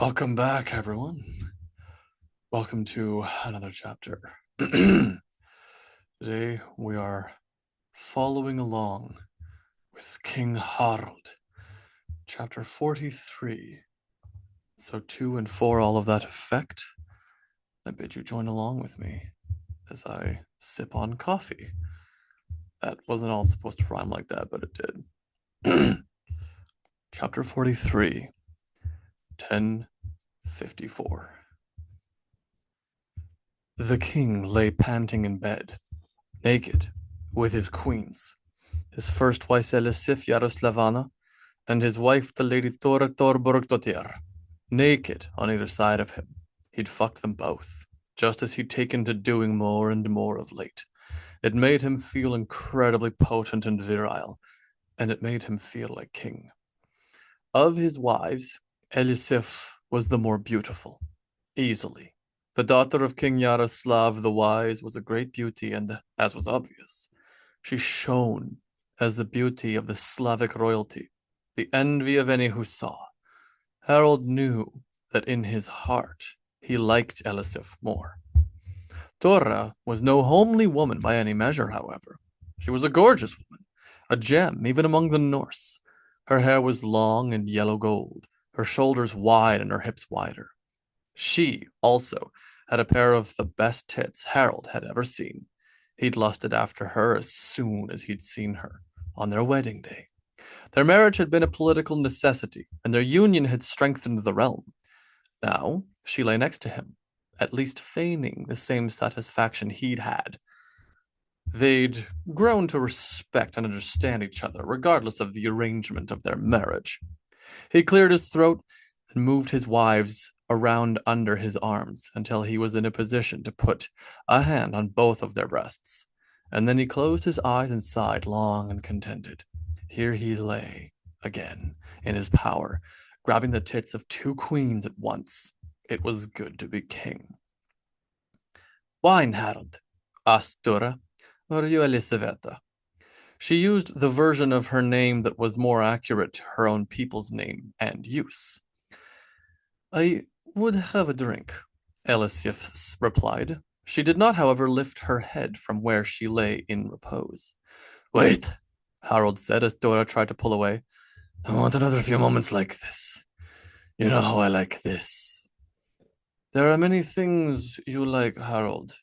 Welcome back, everyone. Welcome to another chapter. Today we are following along with King Harald, chapter 43. So 2 and 4, all of that effect. I bid you join along with me as I sip on coffee. That wasn't all supposed to rhyme like that, but it did. Chapter 43, 1054. The king lay panting in bed, naked, with his queens, his first wife Elisif Yaroslavana, and his wife the Lady Thora Thorborgdottir, naked on either side of him. He'd fucked them both, just as he'd taken to doing more and more of late. It made him feel incredibly potent and virile, and it made him feel like king. Of his wives, Elisif was the more beautiful, easily. The daughter of King Yaroslav the Wise was a great beauty, and, as was obvious, she shone as the beauty of the Slavic royalty, the envy of any who saw. Harald knew that in his heart he liked Elisif more. Thora was no homely woman by any measure, however. She was a gorgeous woman, a gem even among the Norse. Her hair was long and yellow gold, her shoulders wide and her hips wider. She, also, had a pair of the best tits Harald had ever seen. He'd lusted after her as soon as he'd seen her, on their wedding day. Their marriage had been a political necessity, and their union had strengthened the realm. Now, she lay next to him, at least feigning the same satisfaction he'd had. They'd grown to respect and understand each other, regardless of the arrangement of their marriage. He cleared his throat and moved his wives around under his arms until he was in a position to put a hand on both of their breasts. And then he closed his eyes and sighed long and contented. Here he lay, again, in his power, grabbing the tits of two queens at once. It was good to be king. Wine, Harald, asked Dora, or are you Elisaveta? She used the version of her name that was more accurate to her own people's name and use. I would have a drink, Elisif replied. She did not, however, lift her head from where she lay in repose. Wait, Harald said as Dora tried to pull away. I want another few moments like this. You know how I like this. There are many things you like, Harald.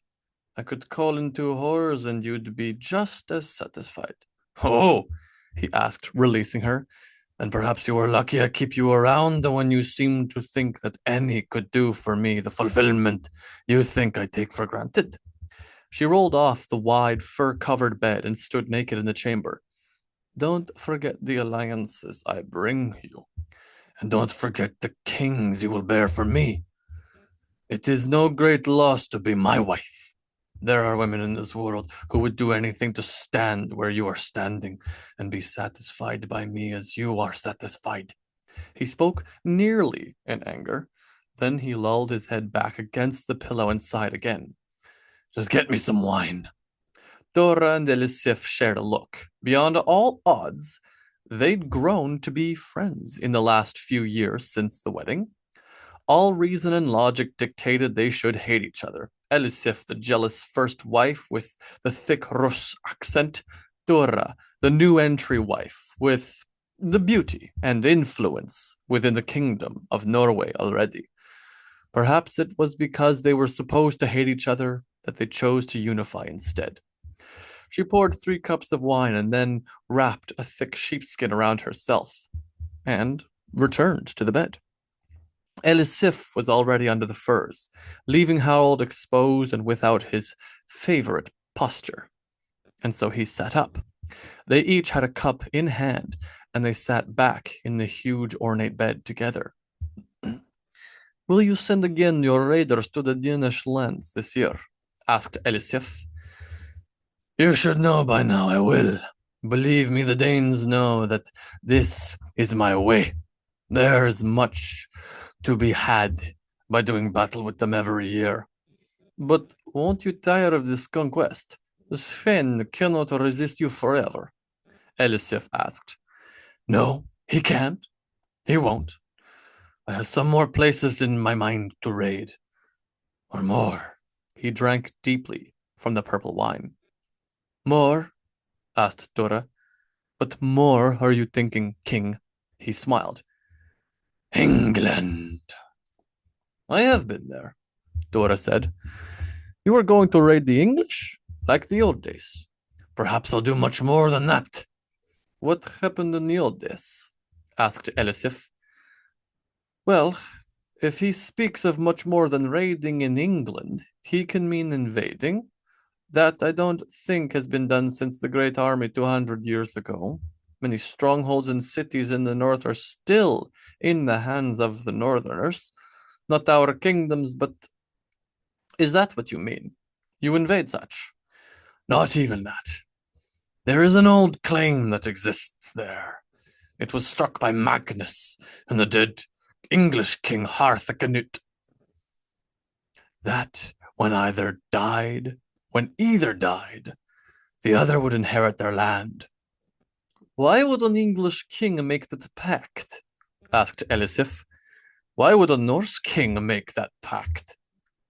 I could call in 2 whores and you'd be just as satisfied. Oh, he asked, releasing her. And perhaps you were lucky I keep you around when you seem to think that any could do for me the fulfillment you think I take for granted. She rolled off the wide, fur-covered bed and stood naked in the chamber. Don't forget the alliances I bring you, and don't forget the kings you will bear for me. It is no great loss to be my wife. There are women in this world who would do anything to stand where you are standing and be satisfied by me as you are satisfied. He spoke nearly in anger. Then he lulled his head back against the pillow and sighed again. Just get me some wine. Dora and Elisif shared a look. Beyond all odds, they'd grown to be friends in the last few years since the wedding. All reason and logic dictated they should hate each other. Elisif, the jealous first wife with the thick Rus accent, Dora, the new entry wife with the beauty and influence within the kingdom of Norway already. Perhaps it was because they were supposed to hate each other that they chose to unify instead. She poured 3 cups of wine and then wrapped a thick sheepskin around herself and returned to the bed. Elisif was already under the furs, leaving Harald exposed and without his favorite posture. And so he sat up. They each had a cup in hand, and they sat back in the huge ornate bed together. Will you send again your raiders to the Danish lands this year? Asked Elisif. You should know by now I will. Believe me, the Danes know that this is my way. There is much to be had by doing battle with them every year. But won't you tire of this conquest? Sven cannot resist you forever, Elisif asked. No, he can't. He won't. I have some more places in my mind to raid. Or more. He drank deeply from the purple wine. More? Asked Dora. What more are you thinking, King? He smiled. England. I have been there, Dora said. You are going to raid the English, like the old days. Perhaps I'll do much more than that. What happened in the old days? Asked Elisif. Well, if he speaks of much more than raiding in England, he can mean invading. That I don't think has been done since the Great Army 200 years ago. Many strongholds and cities in the north are still in the hands of the northerners. Not our kingdoms, but is that what you mean? You invade such? Not even that. There is an old claim that exists there. It was struck by Magnus and the dead English king Harthacnut. That when either died, the other would inherit their land. Why would an English king make that pact? Asked Elisif. Why would a Norse king make that pact?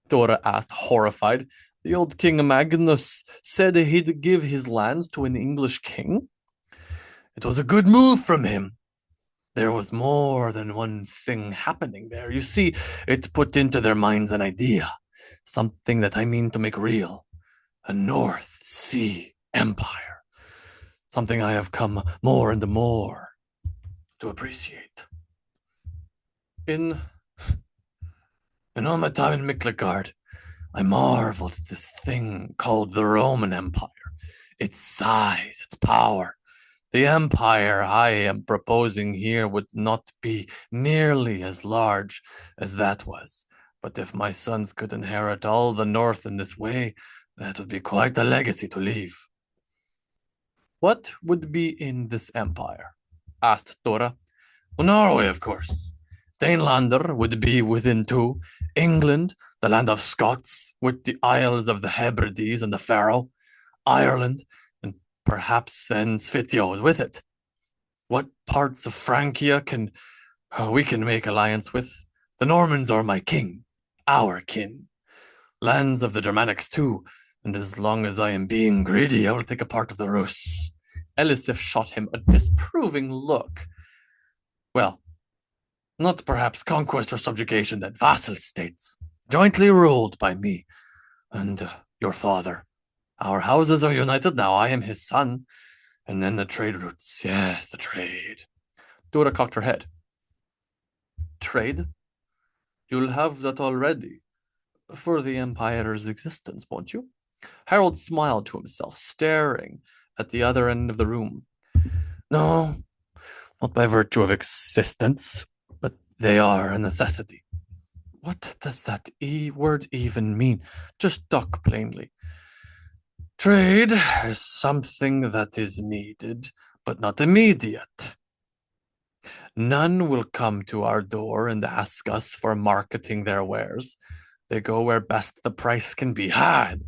Dora asked, horrified. The old King Magnus said he'd give his land to an English king? It was a good move from him. There was more than one thing happening there. You see, it put into their minds an idea, something that I mean to make real. A North Sea Empire. Something I have come more and more to appreciate. In all my time in Miklagard, I marveled at this thing called the Roman Empire. Its size, its power. The empire I am proposing here would not be nearly as large as that was. But if my sons could inherit all the north in this way, that would be quite a legacy to leave. What would be in this empire? Asked Dora. Well, Norway, of course. Danelander would be within two. England, the land of Scots, with the Isles of the Hebrides and the Faroe. Ireland, and perhaps then Svitio with it. What parts of Francia can we make alliance with? The Normans are my king, our kin. Lands of the Germanics too, and as long as I am being greedy, I will take a part of the Rus. Elisif shot him a disapproving look. Well, not perhaps conquest or subjugation, then vassal states, jointly ruled by me and your father. Our houses are united now. I am his son. And then the trade routes. Yes, the trade. Dora cocked her head. Trade? You'll have that already. For the Empire's existence, won't you? Harald smiled to himself, staring at the other end of the room. No, not by virtue of existence, but they are a necessity. What does that word even mean? Just talk plainly. Trade is something that is needed, but not immediate. None will come to our door and ask us for marketing their wares. They go where best the price can be had,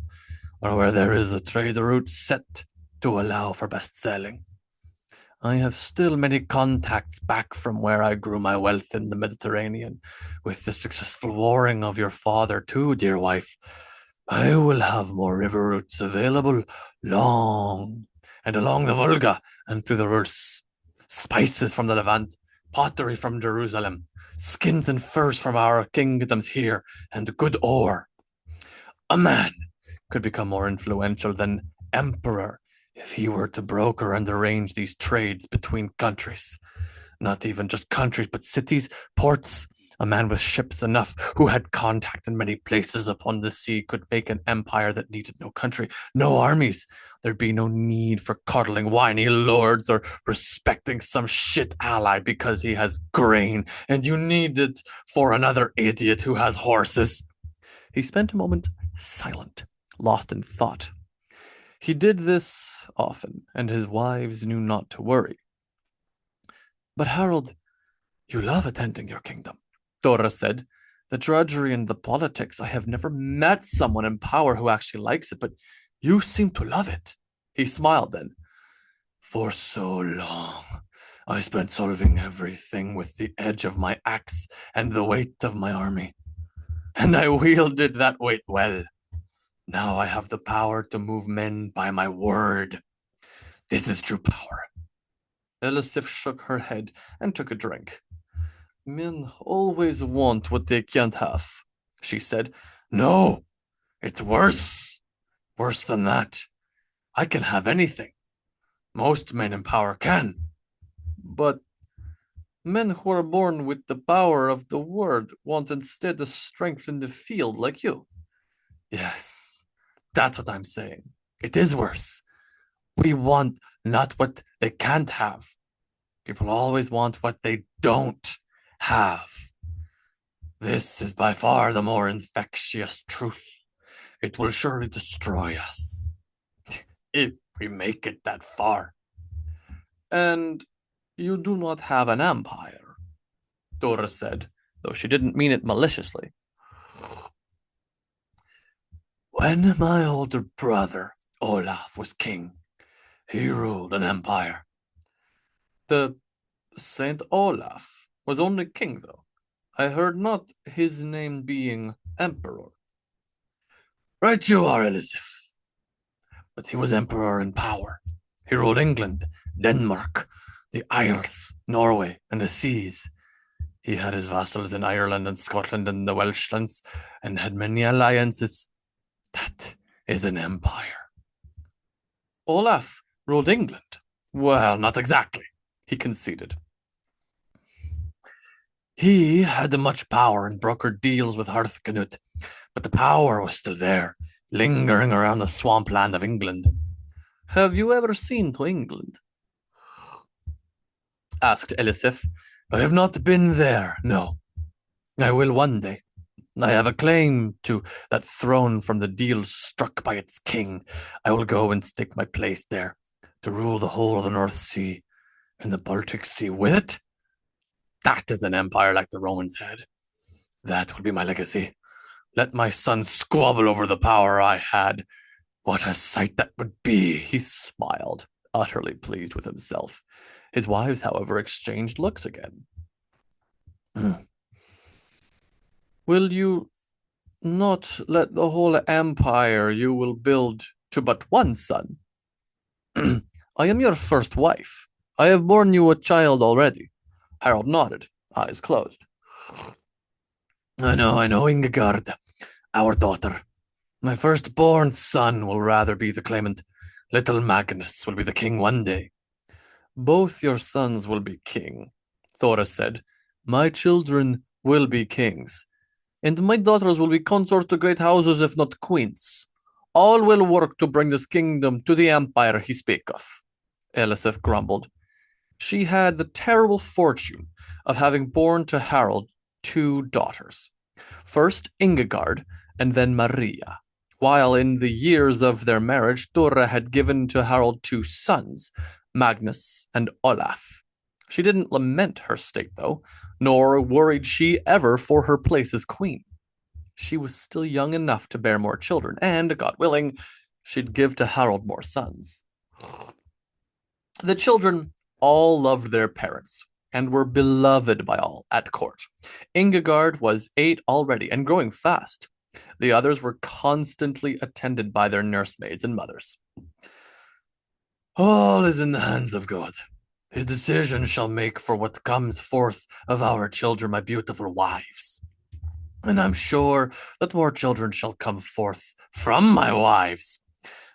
or where there is a trade route set to allow for best selling. I have still many contacts back from where I grew my wealth in the Mediterranean. With the successful warring of your father too, dear wife, I will have more river routes available long and along the Volga and through the Rus. Spices from the Levant, pottery from Jerusalem, skins and furs from our kingdoms here, and good ore. A man could become more influential than emperor if he were to broker and arrange these trades between countries. Not even just countries, but cities, ports. A man with ships enough who had contact in many places upon the sea could make an empire that needed no country, no armies. There'd be no need for coddling whiny lords or respecting some shit ally because he has grain and you need it for another idiot who has horses. He spent a moment silent, lost in thought. He did this often, and his wives knew not to worry. But Harald, you love attending your kingdom, Dora said. The drudgery and the politics, I have never met someone in power who actually likes it, but you seem to love it. He smiled then. For so long, I spent solving everything with the edge of my axe and the weight of my army. And I wielded that weight well. Now I have the power to move men by my word. This is true power. Elisif shook her head and took a drink. Men always want what they can't have, she said. No, it's worse. Worse than that. I can have anything. Most men in power can. But men who are born with the power of the word want instead the strength in the field like you. Yes, that's what I'm saying. It is worse. We want not what they can't have. People always want what they don't have. This is by far the more infectious truth. It will surely destroy us, if we make it that far. And you do not have an empire, Dora said, though she didn't mean it maliciously. When my older brother, Olaf, was king, he ruled an empire. The Saint Olaf was only king, though. I heard not his name being emperor. Right you are, Elizabeth. But he was emperor in power. He ruled England, Denmark, the Isles, Norway, and the seas. He had his vassals in Ireland and Scotland and the Welshlands, and had many alliances. That is an empire. Olaf ruled England. Well, not exactly, he conceded. He had much power and brokered deals with Harthganut, but the power was still there, lingering around the swampland of England. Have you ever seen to England? Asked Elisif. I have not been there, no. I will one day. I have a claim to that throne from the deal struck by its king. I will go and stake my place there, to rule the whole of the North Sea and the Baltic Sea with it. That is an empire like the Romans had. That will be my legacy. Let my son squabble over the power I had. What a sight that would be! He smiled, utterly pleased with himself. His wives, however, exchanged looks again. Will you not let the whole empire you will build to but one son? I am your first wife. I have borne you a child already. Harald nodded, eyes closed. I know, Ingegard, our daughter. My firstborn son will rather be the claimant. Little Magnus will be the king one day. Both your sons will be king, Thora said. My children will be kings, and my daughters will be consorts to great houses, if not queens. All will work to bring this kingdom to the empire he spake of, Elisif grumbled. She had the terrible fortune of having borne to Harald 2 daughters. First Ingegard, and then Maria, while in the years of their marriage, Thora had given to Harald 2 sons, Magnus and Olaf. She didn't lament her state, though, nor worried she ever for her place as queen. She was still young enough to bear more children, and, God willing, she'd give to Harald more sons. The children all loved their parents and were beloved by all at court. Ingegard was 8 already and growing fast. The others were constantly attended by their nursemaids and mothers. All is in the hands of God. His decision shall make for what comes forth of our children, my beautiful wives. And I'm sure that more children shall come forth from my wives.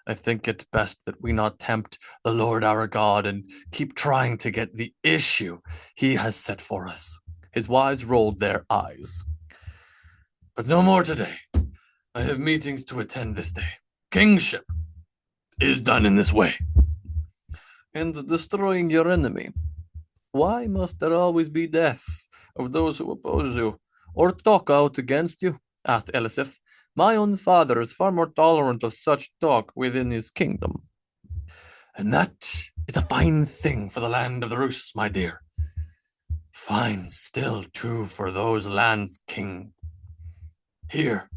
I think it best that we not tempt the Lord our God and keep trying to get the issue he has set for us. His wives rolled their eyes. But no more today. I have meetings to attend this day. Kingship is done in this way. And destroying your enemy. Why must there always be death of those who oppose you, or talk out against you? Asked Elisif. My own father is far more tolerant of such talk within his kingdom. And that is a fine thing for the land of the Rus, my dear. Fine still, too, for those lands' king. Here,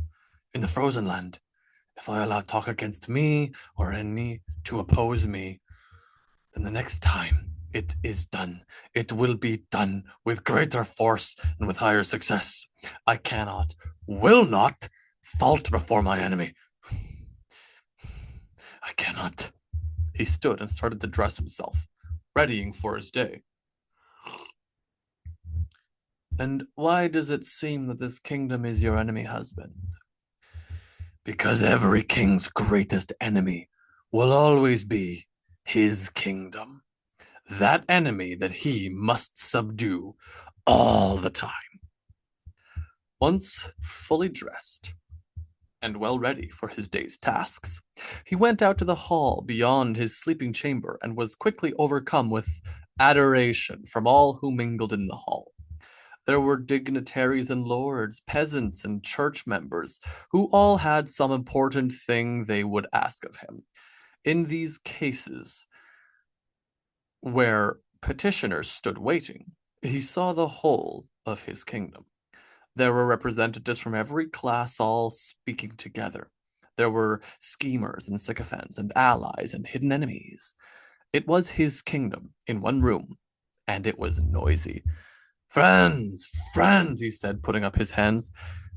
in the frozen land, if I allow talk against me or any to oppose me, then the next time It is done. It will be done with greater force and with higher success. I cannot, will not, falter before my enemy. I cannot. He stood and started to dress himself, readying for his day. And why does it seem that this kingdom is your enemy, husband? Because every king's greatest enemy will always be his kingdom. That enemy that he must subdue all the time. Once fully dressed and well ready for his day's tasks, he went out to the hall beyond his sleeping chamber and was quickly overcome with adoration from all who mingled in the hall. There were dignitaries and lords, peasants and church members, who all had some important thing they would ask of him. In these cases, where petitioners stood waiting, he saw the whole of his kingdom. There were representatives from every class all speaking together. There were schemers and sycophants and allies and hidden enemies. It was his kingdom in one room, and it was noisy. Friends, friends, he said, putting up his hands,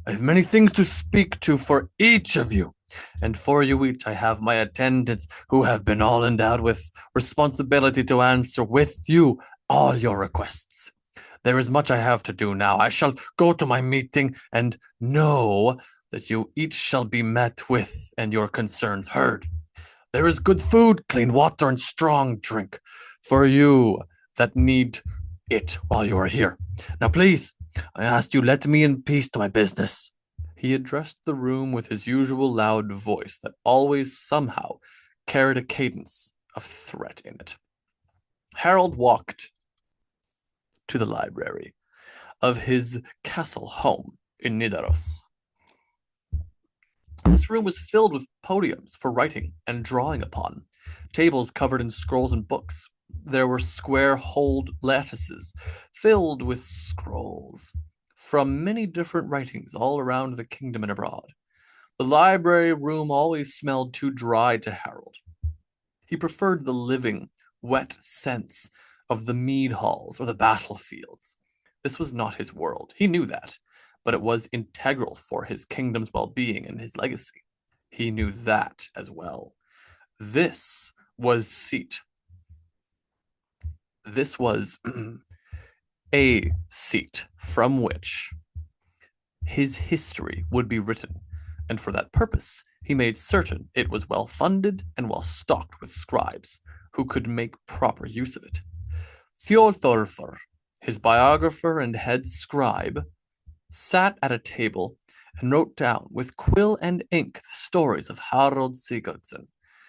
I have many things to speak to for each of you, and for you each I have my attendants who have been all endowed with responsibility to answer with you all your requests. There is much I have to do now. I shall go to my meeting and know that you each shall be met with and your concerns heard. There is good food, clean water, and strong drink for you that need it while you are here. Now, please, I ask you, let me in peace to my business. He addressed the room with his usual loud voice that always somehow carried a cadence of threat in it. Harald walked to the library of his castle home in Nidaros. This room was filled with podiums for writing and drawing upon, tables covered in scrolls and books. There were square-holed lattices filled with scrolls from many different writings all around the kingdom and abroad. The library room always smelled too dry to Harald. He preferred the living, wet scents of the mead halls or the battlefields. This was not his world. He knew that, but it was integral for his kingdom's well-being and his legacy. He knew that as well. This was seat. This was a seat from which his history would be written, and for that purpose he made certain it was well funded and well stocked with scribes who could make proper use of it. Þjóðólfur, his biographer and head scribe, sat at a table and wrote down with quill and ink the stories of Harald Sigurdsson.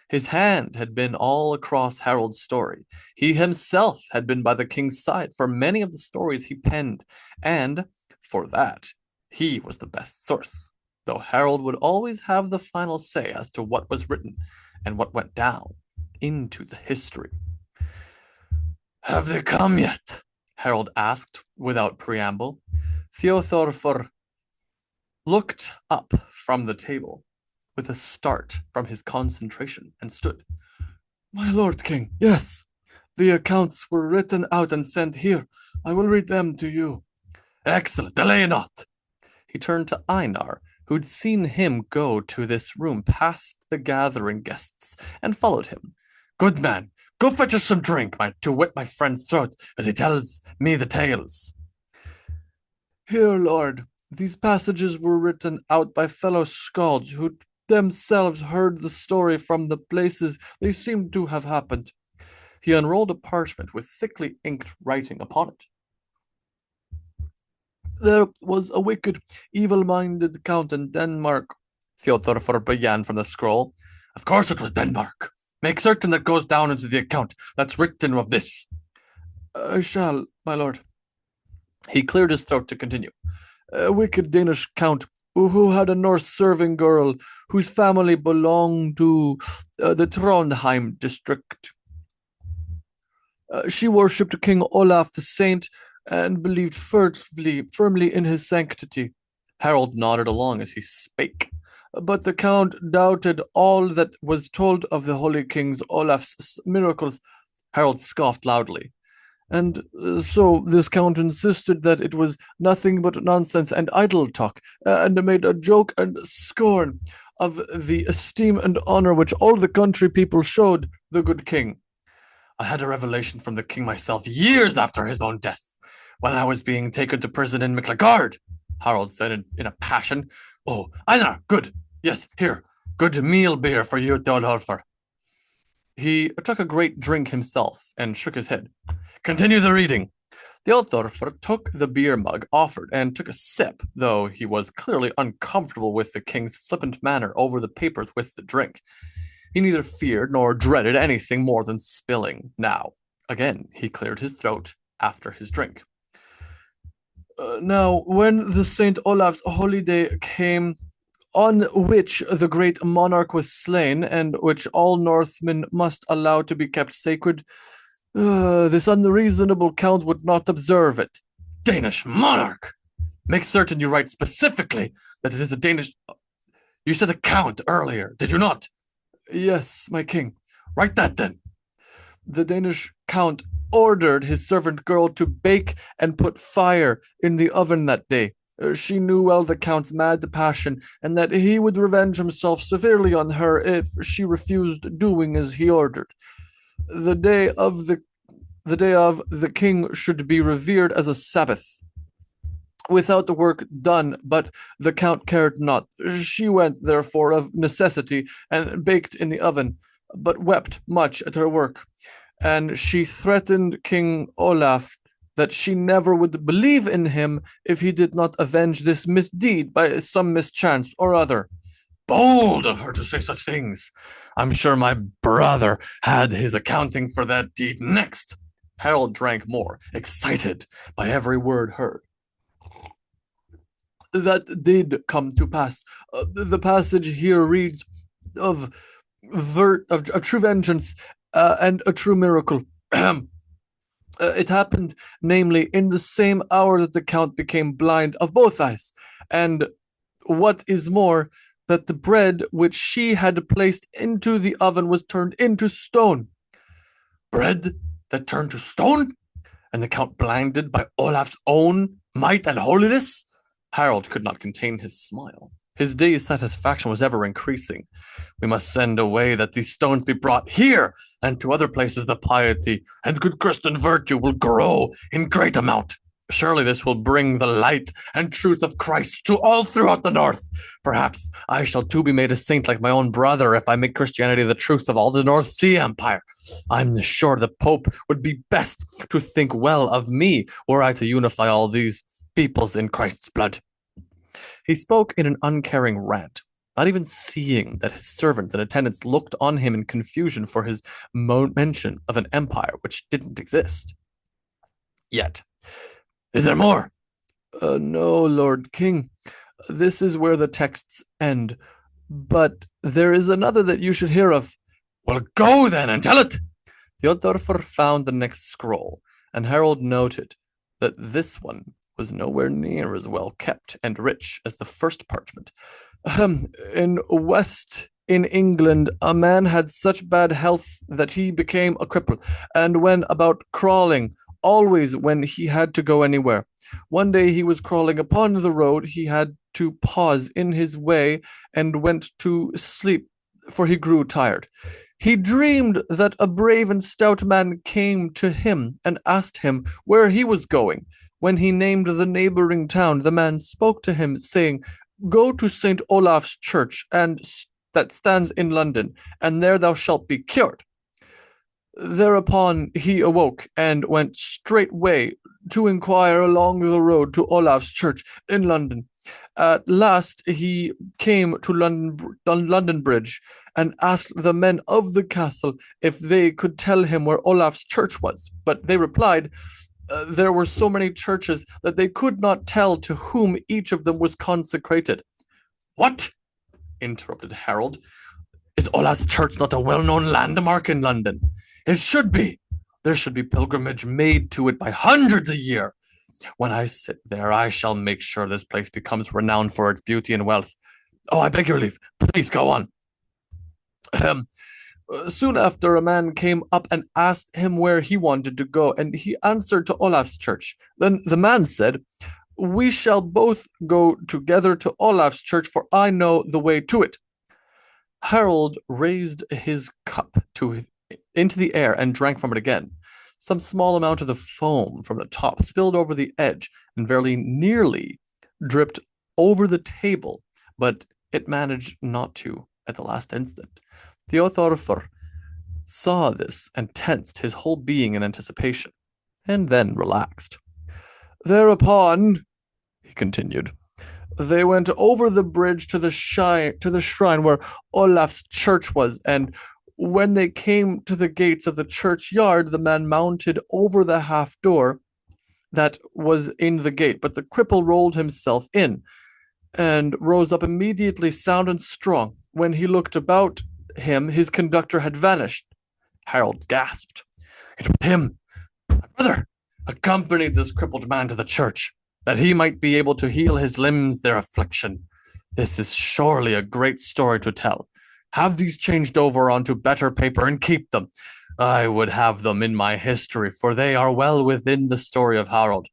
His hand had been all across Harald's story. He himself had been by the king's side for many of the stories he penned, and for that he was the best source, though Harald would always have the final say as to what was written and what went down into the history. Have they come yet? Harald asked without preamble. Þjóðólfur looked up from the table with a start from his concentration and stood. My lord king, yes, the accounts were written out and sent here. I will read them to you. Excellent, delay not. He turned to Einar, who'd seen him go to this room past the gathering guests and followed him. Good man, go fetch us some drink, to wet my friend's throat as he tells me the tales. Here, lord, these passages were written out by fellow skalds who themselves heard the story from the places they seemed to have happened. He unrolled a parchment with thickly inked writing upon it. There was a wicked, evil-minded count in Denmark, Þjóðólfur began from the scroll. Of course it was Denmark. Make certain that goes down into the account that's written of this. I shall, my lord. He cleared his throat to continue. A wicked Danish count who had a Norse serving girl whose family belonged to the Trondheim district. She worshipped King Olaf the Saint and believed firmly in his sanctity. Harald nodded along as he spake. But the count doubted all that was told of the holy king's Olaf's miracles. Harald scoffed loudly. And so this count insisted that it was nothing but nonsense and idle talk, and made a joke and scorn of the esteem and honor which all the country people showed the good king. I had a revelation from the king myself years after his own death, when I was being taken to prison in Miklagard, Harald said in a passion. Oh, Einar, good. Yes, here. Good meal beer for you, Theodolfur. He took a great drink himself and shook his head. Continue the reading. Theodolfur took the beer mug offered and took a sip, though he was clearly uncomfortable with the king's flippant manner over the papers with the drink. He neither feared nor dreaded anything more than spilling. Now, again, he cleared his throat after his drink. Now, when the St. Olaf's holiday came, on which the great monarch was slain, and which all Northmen must allow to be kept sacred, this unreasonable count would not observe it. Danish monarch! Make certain you write specifically that it is a Danish... You said a count earlier, did you not? Yes, my king. Write that then. The Danish count ordered his servant girl to bake and put fire in the oven that day. She knew well the count's mad passion, and that he would revenge himself severely on her if she refused doing as he ordered. The day of the king should be revered as a Sabbath, without the work done, but the count cared not. She went, therefore, of necessity, and baked in the oven, but wept much at her work. And she threatened King Olaf that she never would believe in him if he did not avenge this misdeed by some mischance or other. Bold of her to say such things. I'm sure my brother had his accounting for that deed next. Harald drank more, excited by every word heard. That did come to pass. The passage here reads of true vengeance and a true miracle. It happened, namely, in the same hour that the count became blind of both eyes, and what is more, that the bread which she had placed into the oven was turned into stone. Bread that turned to stone? And the count blinded by Olaf's own might and holiness? Harald could not contain his smile. His day's satisfaction was ever increasing. We must send away that these stones be brought here, and to other places the piety and good Christian virtue will grow in great amount. Surely this will bring the light and truth of Christ to all throughout the north. Perhaps I shall too be made a saint like my own brother if I make Christianity the truth of all the North Sea Empire. I'm sure the Pope would be best to think well of me were I to unify all these peoples in Christ's blood. He spoke in an uncaring rant, not even seeing that his servants and attendants looked on him in confusion for his mention of an empire which didn't exist. Yet, is there more? No, Lord King. This is where the texts end. But there is another that you should hear of. Well, go then and tell it. Theodolfur found the next scroll, and Harald noted that this one was nowhere near as well kept and rich as the first parchment. In England, a man had such bad health that he became a cripple, and went about crawling always when he had to go anywhere. One day he was crawling upon the road. He had to pause in his way and went to sleep, for he grew tired. He dreamed that a brave and stout man came to him and asked him where he was going. When he named the neighboring town, the man spoke to him, saying, "Go to St. Olaf's church, and that stands in London, and there thou shalt be cured." Thereupon he awoke and went straightway to inquire along the road to Olaf's church in London. At last he came to London Bridge and asked the men of the castle if they could tell him where Olaf's church was. But they replied, there were so many churches that they could not tell to whom each of them was consecrated. What? Interrupted Harald. Is Olaf's church not a well-known landmark in London? It should be. There should be pilgrimage made to it by hundreds a year. When I sit there, I shall make sure this place becomes renowned for its beauty and wealth. Oh, I beg your leave. Please go on. Soon after, a man came up and asked him where he wanted to go, and he answered to Olaf's church. Then the man said, We shall both go together to Olaf's church, for I know the way to it. Harald raised his cup into the air and drank from it again. Some small amount of the foam from the top spilled over the edge and very nearly dripped over the table, but it managed not to at the last instant. Theothorfr saw this and tensed his whole being in anticipation, and then relaxed. Thereupon, he continued, they went over the bridge to the shrine where Olaf's church was, and when they came to the gates of the churchyard, the man mounted over the half door that was in the gate, but the cripple rolled himself in and rose up immediately sound and strong. When he looked about him, his conductor had vanished. Harald gasped. It was him. My brother accompanied this crippled man to the church, that he might be able to heal his limbs their affliction. This is surely a great story to tell. Have these changed over onto better paper and keep them. I would have them in my history, for they are well within the story of Harald.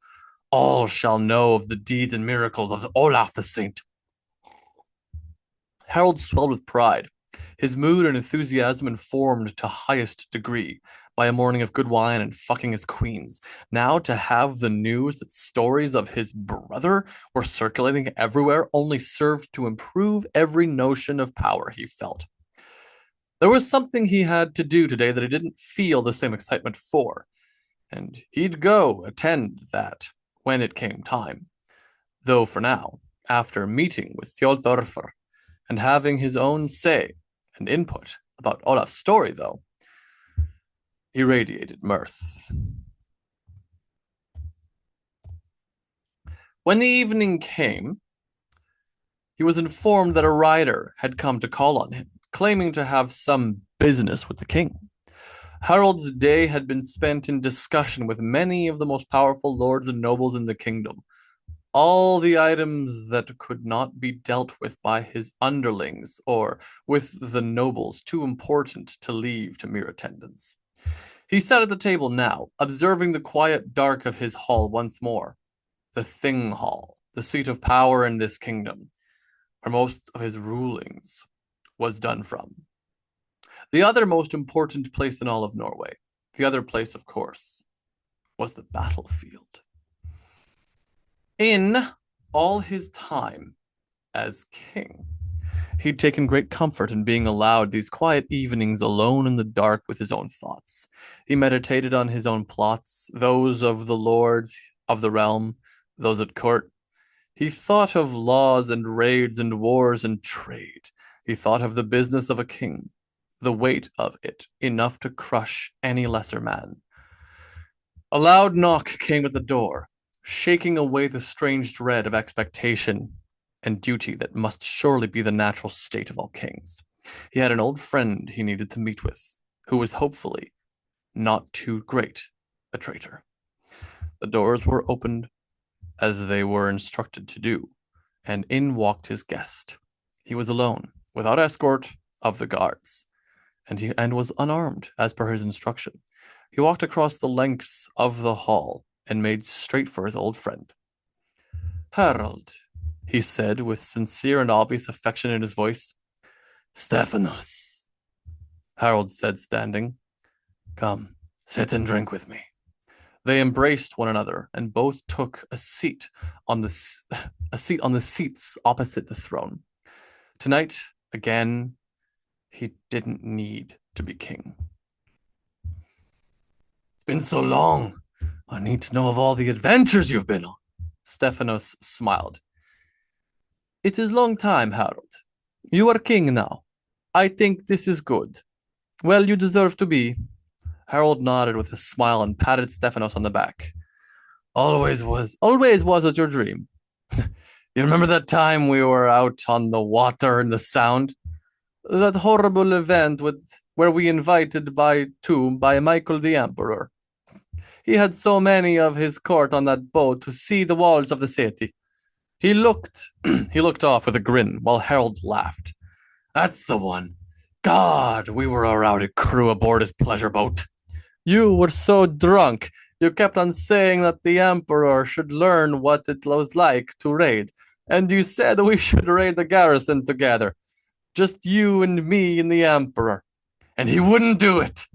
All shall know of the deeds and miracles of Olaf the Saint. Harald swelled with pride. His mood and enthusiasm informed to highest degree by a morning of good wine and fucking his queens. Now to have the news that stories of his brother were circulating everywhere only served to improve every notion of power he felt. There was something he had to do today that he didn't feel the same excitement for, and he'd go attend that when it came time. Though for now, after meeting with Thjodolfr and having his own say and input about Olaf's story, though, he radiated mirth. When the evening came, he was informed that a rider had come to call on him, claiming to have some business with the king. Harald's day had been spent in discussion with many of the most powerful lords and nobles in the kingdom. All the items that could not be dealt with by his underlings or with the nobles too important to leave to mere attendants. He sat at the table now, observing the quiet dark of his hall once more. The Thing Hall, the seat of power in this kingdom, where most of his rulings was done from. The other most important place in all of Norway, the other place, of course, was the battlefield. In all his time as king, he'd taken great comfort in being allowed these quiet evenings alone in the dark with his own thoughts. He meditated on his own plots, those of the lords of the realm, those at court. He thought of laws and raids and wars and trade. He thought of the business of a king, the weight of it enough to crush any lesser man. A loud knock came at the door, shaking away the strange dread of expectation and duty that must surely be the natural state of all kings. He had an old friend he needed to meet with, who was hopefully not too great a traitor. The doors were opened as they were instructed to do, and in walked his guest. He was alone, without escort of the guards, and was unarmed, as per his instruction. He walked across the lengths of the hall and made straight for his old friend. Harald, he said with sincere and obvious affection in his voice. Stephanos, Harald said, standing. Come, sit and drink with me. They embraced one another and both took a seat on the seats opposite the throne. Tonight, again, he didn't need to be king. It's been so long. I need to know of all the adventures you've been on. Stephanos smiled. It is long time, Harald. You are king now. I think this is good. Well, you deserve to be. Harald nodded with a smile and patted Stephanos on the back. Always was it your dream? You remember that time we were out on the water in the Sound? That horrible event where we invited by Michael the Emperor. He had so many of his court on that boat to see the walls of the city. He looked off with a grin while Harald laughed. That's the one. God, we were a rowdy crew aboard his pleasure boat. You were so drunk, you kept on saying that the Emperor should learn what it was like to raid, and you said we should raid the garrison together. Just you and me and the Emperor. And he wouldn't do it.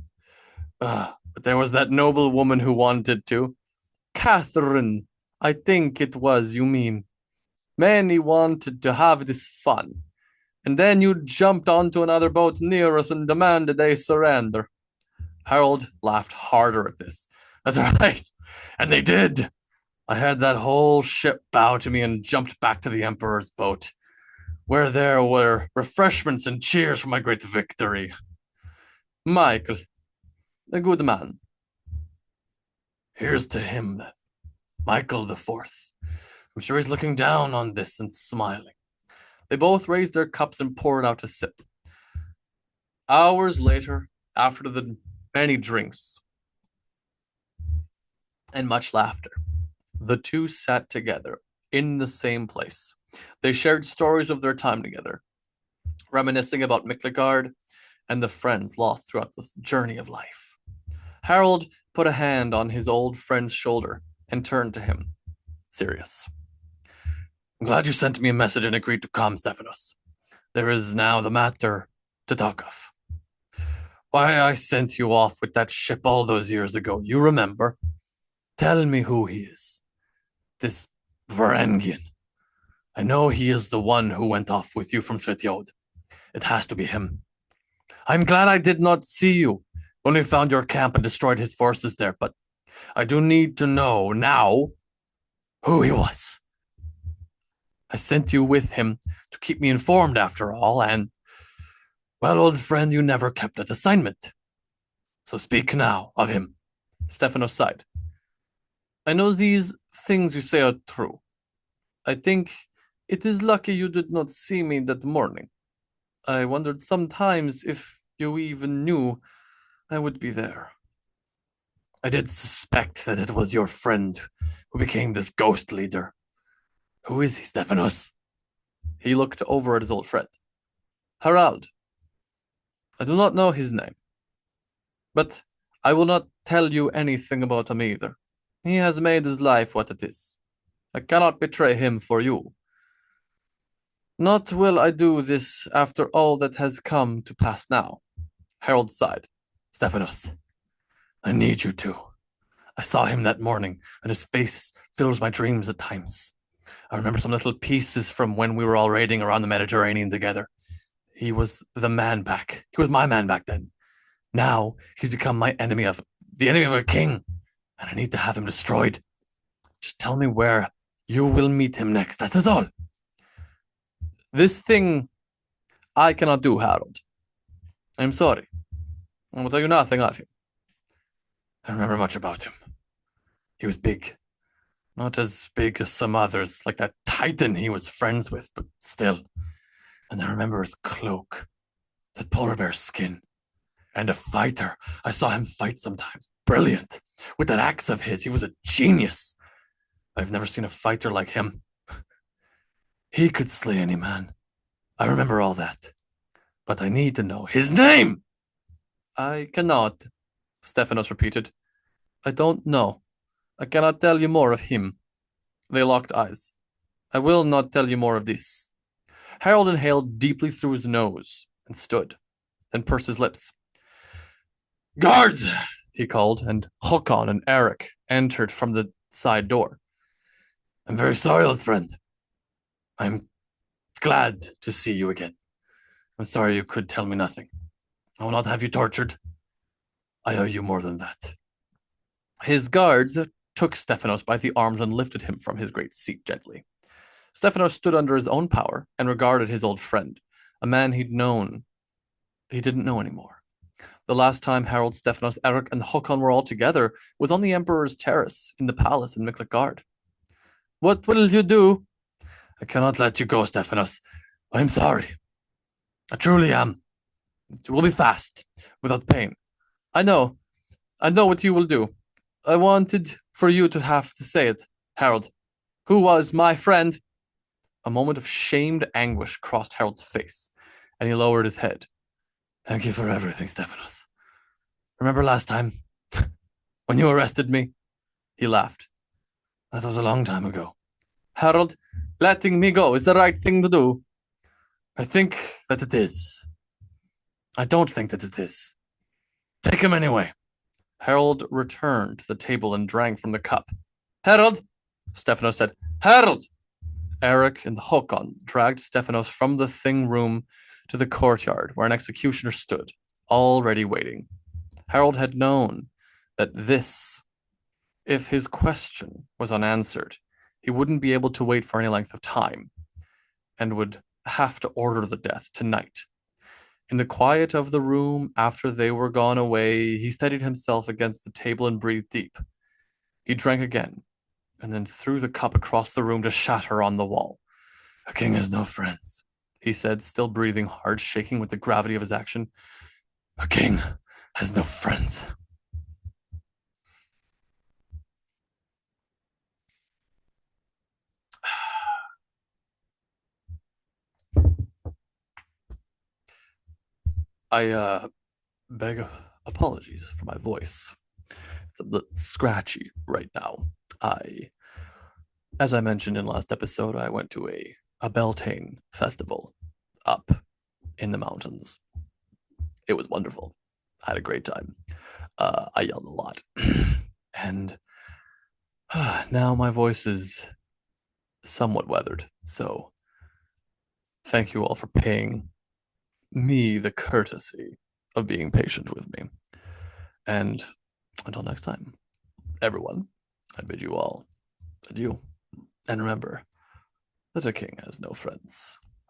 But there was that noble woman who wanted to. Catherine, I think it was, you mean. Many wanted to have this fun. And then you jumped onto another boat near us and demanded they surrender. Harald laughed harder at this. That's right. And they did. I had that whole ship bow to me and jumped back to the Emperor's boat, where there were refreshments and cheers for my great victory. Michael, a good man. Here's to him, then. Michael the Fourth. I'm sure he's looking down on this and smiling. They both raised their cups and poured out a sip. Hours later, after the many drinks and much laughter, the two sat together in the same place. They shared stories of their time together, reminiscing about Miklagard and the friends lost throughout this journey of life. Harald put a hand on his old friend's shoulder and turned to him, serious. I'm glad you sent me a message and agreed to come, Stephanos. There is now the matter to talk of. Why I sent you off with that ship all those years ago, you remember? Tell me who he is. This Varangian. I know he is the one who went off with you from Svetyod. It has to be him. I'm glad I did not see you, only found your camp and destroyed his forces there, but I do need to know now who he was. I sent you with him to keep me informed after all, and, well, old friend, you never kept that assignment. So speak now of him. Stephanos sighed. I know these things you say are true. I think it is lucky you did not see me that morning. I wondered sometimes if you even knew I would be there. I did suspect that it was your friend who became this ghost leader. Who is he, Stephanos? He looked over at his old friend. Harald. I do not know his name. But I will not tell you anything about him either. He has made his life what it is. I cannot betray him for you. Not will I do this after all that has come to pass now. Harald sighed. Stephanos, I need you to. I saw him that morning, and his face fills my dreams at times. I remember some little pieces from when we were all raiding around the Mediterranean together. He was the man back. He was my man back then. Now he's become the enemy of a king, and I need to have him destroyed. Just tell me where you will meet him next. That is all. This thing I cannot do, Harald. I'm sorry. I will tell you nothing of him. I remember much about him. He was big. Not as big as some others, like that titan he was friends with, but still. And I remember his cloak, that polar bear skin, and a fighter. I saw him fight sometimes. Brilliant. With that axe of his, he was a genius. I've never seen a fighter like him. He could slay any man. I remember all that. But I need to know his name. I cannot, Stephanos repeated. I don't know. I cannot tell you more of him. They locked eyes. I will not tell you more of this. Harald inhaled deeply through his nose and stood, then pursed his lips. Guards! He called, and Håkon and Eric entered from the side door. I'm very sorry, old friend. I'm glad to see you again. I'm sorry you could tell me nothing. I will not have you tortured. I owe you more than that. His guards took Stephanos by the arms and lifted him from his great seat gently. Stephanos stood under his own power and regarded his old friend, a man he didn't know anymore. The last time Harald, Stephanos, Eric, and Håkon were all together was on the Emperor's terrace in the palace in Miklagard. What will you do? I cannot let you go, Stephanos. I'm sorry. I truly am. It will be fast, without pain. I know what you will do. I wanted for you to have to say it, Harald. Who was my friend? A moment of shamed anguish crossed Harald's face, and he lowered his head. Thank you for everything, Stephanos. Remember last time when you arrested me? He laughed. That was a long time ago. Harald, letting me go is the right thing to do. I think that it is. I don't think that it is. Take him anyway. Harold returned to the table and drank from the cup. Harold, Stephanos said. Harold! Eric and the Håkon dragged Stephanos from the thing room to the courtyard where an executioner stood, already waiting. Harold had known that if his question was unanswered, he wouldn't be able to wait for any length of time and would have to order the death tonight. In the quiet of the room after they were gone away, he steadied himself against the table and breathed deep. He drank again and then threw the cup across the room to shatter on the wall. A king has no friends, he said, still breathing hard, shaking with the gravity of his action. A king has no friends. I beg apologies for my voice. It's a bit scratchy right now. As I mentioned in last episode, I went to a Beltane festival up in the mountains. It was wonderful. I had a great time. I yelled a lot. And now my voice is somewhat weathered. So thank you all for paying me the courtesy of being patient with me. And until next time, everyone, I bid you all adieu. And remember that a king has no friends.